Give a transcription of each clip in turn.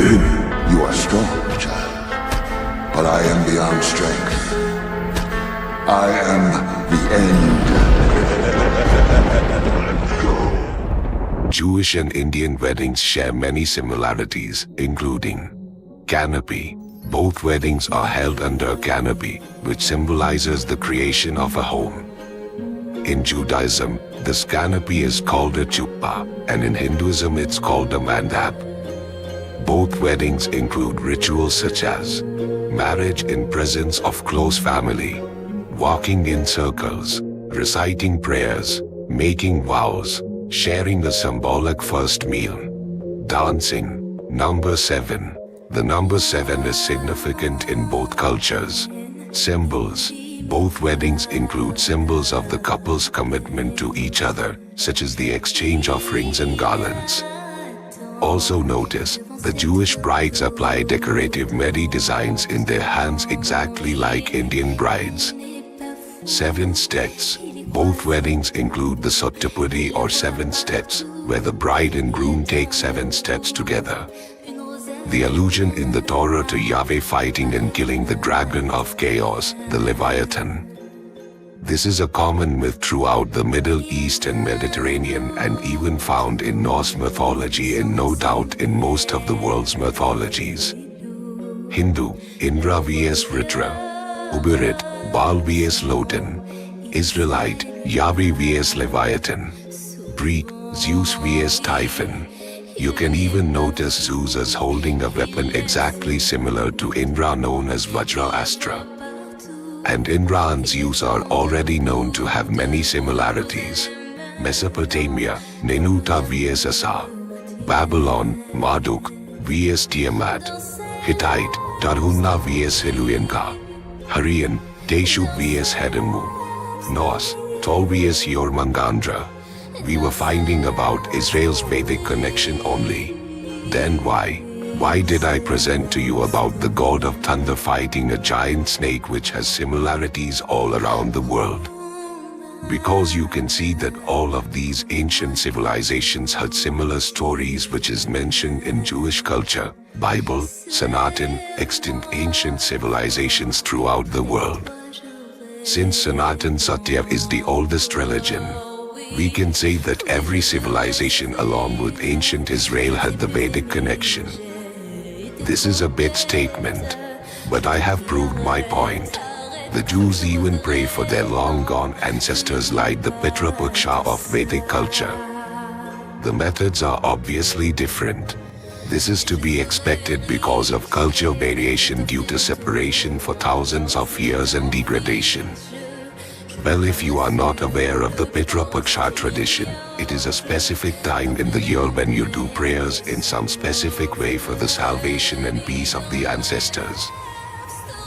You are strong, child. But I am beyond strength. I am the end. Jewish and Indian weddings share many similarities, including canopy. Both weddings are held under a canopy, which symbolizes the creation of a home. In Judaism, this canopy is called a chuppah, and in Hinduism it's called a mandap. Both weddings include rituals such as marriage in presence of close family, walking in circles, reciting prayers, making vows, sharing a symbolic first meal, dancing. Number 7. The number 7 is significant in both cultures. Symbols. Both weddings include symbols of the couple's commitment to each other, such as the exchange of rings and garlands. Also notice, the Jewish brides apply decorative mehndi designs in their hands exactly like Indian brides. 7 steps. Both weddings include the Sottapudi or 7 steps, where the bride and groom take 7 steps together. The allusion in the Torah to Yahweh fighting and killing the dragon of chaos, the Leviathan. This is a common myth throughout the Middle East and Mediterranean and even found in Norse mythology and no doubt in most of the world's mythologies. Hindu, Indra vs Vritra. Ugarit, Baal vs Lotan. Israelite, Yahweh vs Leviathan. Greek, Zeus vs Typhon. You can even notice Zeus as holding a weapon exactly similar to Indra known as Vajra Astra. And Indra and Zeus are already known to have many similarities. Mesopotamia, Nenuta vs Asa. Babylon, Marduk vs Tiamat. Hittite, Tarhunna vs Hiluyanka. Hurrian, Teshub vs Hedemu. Norse, Tol vs Jormungandra. We were finding about Israel's Vedic connection only. Then why? Why did I present to you about the god of thunder fighting a giant snake which has similarities all around the world? Because you can see that all of these ancient civilizations had similar stories which is mentioned in Jewish culture, Bible, Sanatan, extant ancient civilizations throughout the world. Since Sanatan Satya is the oldest religion, we can say that every civilization along with ancient Israel had the Vedic connection. This is a big statement, but I have proved my point. The Jews even pray for their long-gone ancestors like the Pitra Paksha of Vedic culture. The methods are obviously different. This is to be expected because of cultural variation due to separation for thousands of years and degradation. Well, if you are not aware of the Pitra Paksha tradition, it is a specific time in the year when you do prayers in some specific way for the salvation and peace of the ancestors.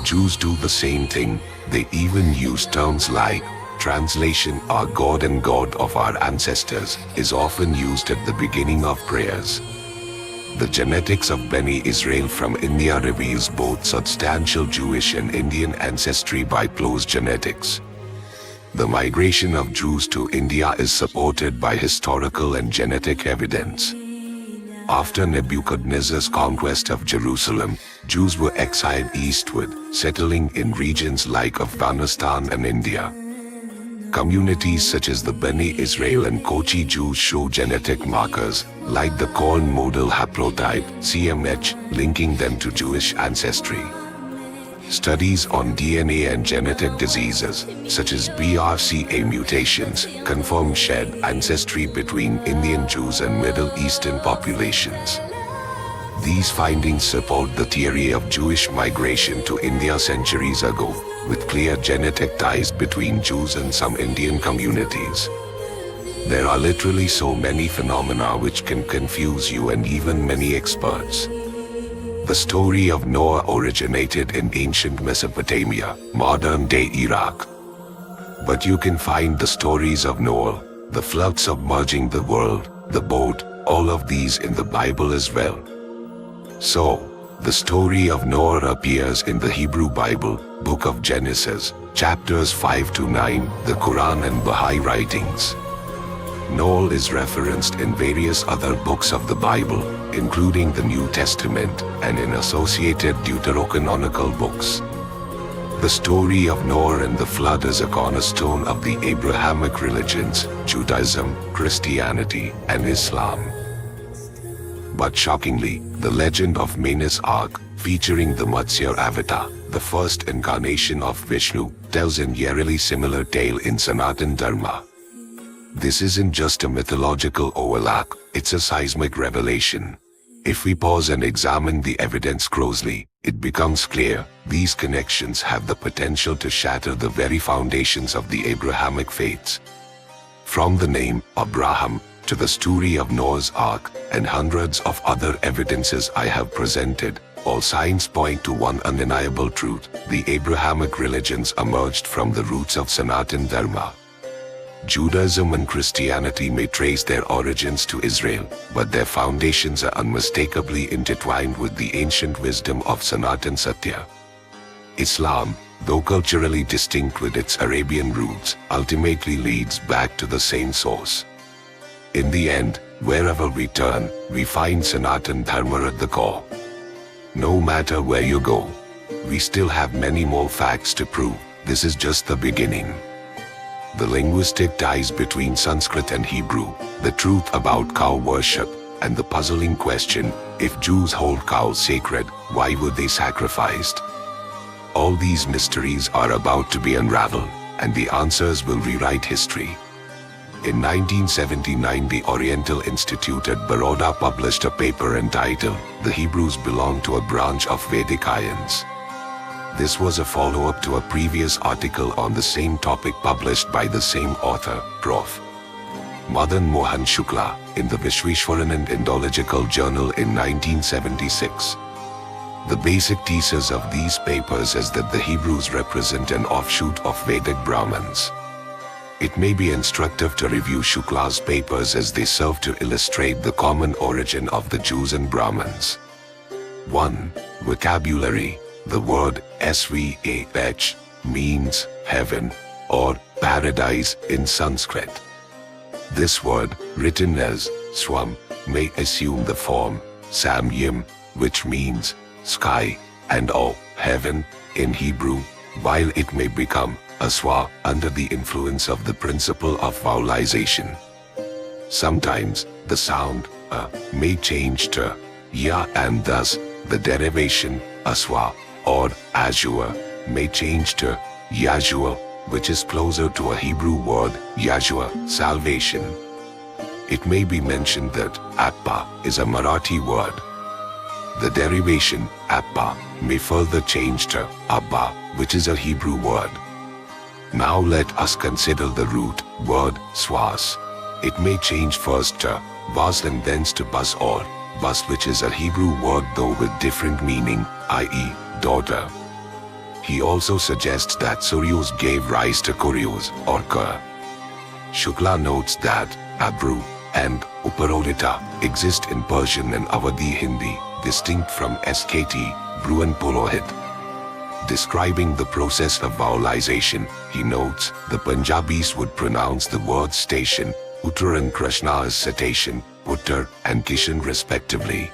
Jews do the same thing. They even use terms like translation our God and God of our ancestors is often used at the beginning of prayers. The genetics of Beni Israel from India reveals both substantial Jewish and Indian ancestry by close genetics. The migration of Jews to India is supported by historical and genetic evidence. After Nebuchadnezzar's conquest of Jerusalem, Jews were exiled eastward, settling in regions like Afghanistan and India. Communities such as the Beni Israel and Kochi Jews show genetic markers, like the corn model haplotype, CMH, linking them to Jewish ancestry. Studies on DNA and genetic diseases, such as BRCA mutations, confirm shared ancestry between Indian Jews and Middle Eastern populations. These findings support the theory of Jewish migration to India centuries ago, with clear genetic ties between Jews and some Indian communities. There are literally so many phenomena which can confuse you and even many experts. The story of Noah originated in ancient Mesopotamia, modern-day Iraq. But you can find the stories of Noah, the flood submerging the world, the boat, all of these in the Bible as well. So, the story of Noah appears in the Hebrew Bible, Book of Genesis, chapters 5 to 9, the Quran and Baha'i writings. Noel is referenced in various other books of the Bible, including the New Testament and in associated deuterocanonical books. The story of Noah and the flood is a cornerstone of the Abrahamic religions, Judaism, Christianity, and Islam. But shockingly, the legend of Mana's Ark, featuring the Matsya avatar, the first incarnation of Vishnu, tells an eerily similar tale in Sanatan Dharma. This isn't just a mythological overlap, it's a seismic revelation. If we pause and examine the evidence closely, it becomes clear these connections have the potential to shatter the very foundations of the Abrahamic faiths. From the name Abraham to the story of Noah's Ark and hundreds of other evidences I have presented, all signs point to one undeniable truth: the Abrahamic religions emerged from the roots of Sanatan Dharma. Judaism and Christianity may trace their origins to Israel, but their foundations are unmistakably intertwined with the ancient wisdom of Sanatan Satya. Islam, though culturally distinct with its Arabian roots, ultimately leads back to the same source. In the end, wherever we turn, we find Sanatan Dharma at the core. No matter where you go, we still have many more facts to prove. This is just the beginning. The linguistic ties between Sanskrit and Hebrew, the truth about cow worship, and the puzzling question, if Jews hold cows sacred, why were they sacrificed? All these mysteries are about to be unraveled, and the answers will rewrite history. In 1979, the Oriental Institute at Baroda published a paper entitled, "The Hebrews Belong to a Branch of Vedic Ions." This was a follow-up to a previous article on the same topic published by the same author, Prof. Madan Mohan Shukla, in the Vishweshwaranand Indological Journal in 1976. The basic thesis of these papers is that the Hebrews represent an offshoot of Vedic Brahmins. It may be instructive to review Shukla's papers as they serve to illustrate the common origin of the Jews and Brahmins. 1. Vocabulary. The word svah means heaven or paradise in Sanskrit. This word, written as swam, may assume the form samyam, which means sky, and o, heaven, in Hebrew, while it may become aswa under the influence of the principle of vowelization. Sometimes, the sound may change to ya, and thus, the derivation aswa or azure may change to Yahshua, which is closer to a Hebrew word Yahshua, salvation. It may be mentioned that Appa is a Marathi word. The derivation Appa may further change to Abba, which is a Hebrew word. Now let us consider the root word swas. It may change first to vas and thence to bus or bus, which is a Hebrew word though with different meaning, i.e. daughter. He also suggests that Suryos gave rise to Kuryos or Kur. Shukla notes that Abru and Uparodita exist in Persian and Awadhi Hindi, distinct from Skt, Bru and Purohit. Describing the process of vowelization, he notes the Punjabis would pronounce the word station, Uttar, and Krishna as cetacean, Uttar, and Kishan respectively.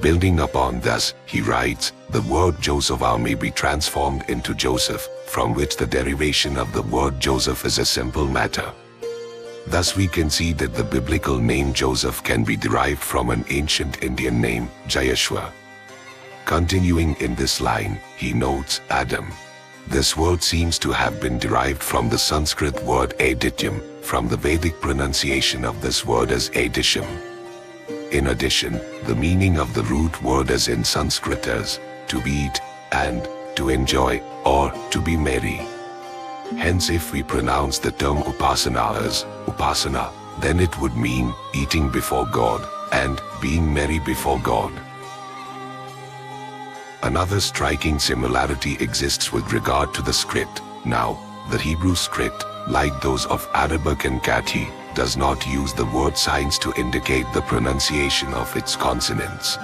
Building upon this, he writes, the word Joseph may be transformed into Joseph, from which the derivation of the word Joseph is a simple matter. Thus we can see that the biblical name Joseph can be derived from an ancient Indian name, Jayashwa. Continuing in this line, he notes Adam. This word seems to have been derived from the Sanskrit word Adityam, from the Vedic pronunciation of this word as Adisham. In addition, the meaning of the root word is in Sanskrit as to eat and to enjoy or to be merry. Hence, if we pronounce the term upasana as upasana, then it would mean eating before God and being merry before God. Another striking similarity exists with regard to the script. Now, the Hebrew script, like those of Arabic and Kalki, does not use the word signs to indicate the pronunciation of its consonants.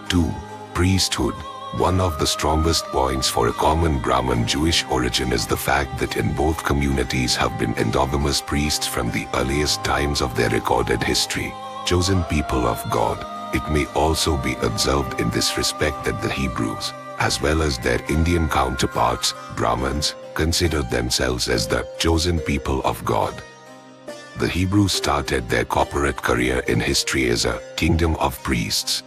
2. Priesthood. One of the strongest points for a common Brahmin Jewish origin is the fact that in both communities have been endogamous priests from the earliest times of their recorded history, chosen people of God. It may also be observed in this respect that the Hebrews, as well as their Indian counterparts, Brahmins, considered themselves as the chosen people of God. The Hebrews started their corporate career in history as a kingdom of priests.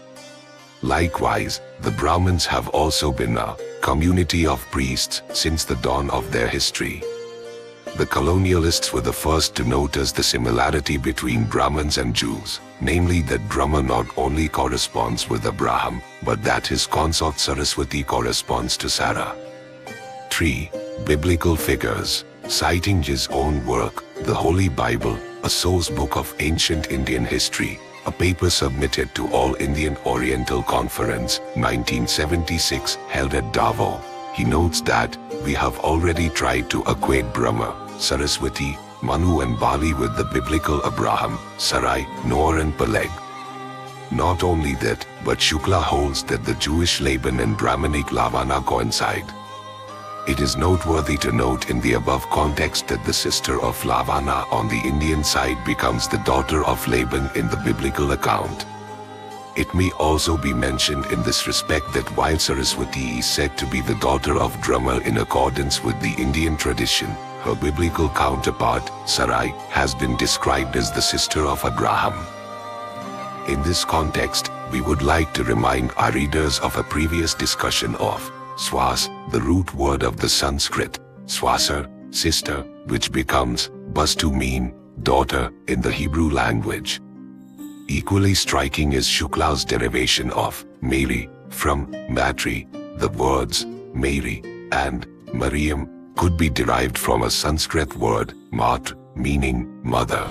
Likewise, the Brahmins have also been a community of priests since the dawn of their history. The colonialists were the first to notice the similarity between Brahmins and Jews, namely that Brahma not only corresponds with Abraham, but that his consort Saraswati corresponds to Sarah. 3. Biblical figures. Citing his own work, the Holy Bible, a source book of ancient Indian history, a paper submitted to All Indian Oriental Conference, 1976, held at Davao. He notes that, we have already tried to equate Brahma, Saraswati, Manu and Bali with the biblical Abraham, Sarai, Noah and Peleg. Not only that, but Shukla holds that the Jewish Laban and Brahminic Lavana coincide. It is noteworthy to note in the above context that the sister of Lavana on the Indian side becomes the daughter of Laban in the biblical account. It may also be mentioned in this respect that while Saraswati is said to be the daughter of Drummer in accordance with the Indian tradition, her biblical counterpart, Sarai, has been described as the sister of Abraham. In this context, we would like to remind our readers of a previous discussion of Swas, the root word of the Sanskrit, Swasar, sister, which becomes bus to mean daughter in the Hebrew language. Equally striking is Shukla's derivation of Mary from Matri. The words Mary and Mariam could be derived from a Sanskrit word mat, meaning mother.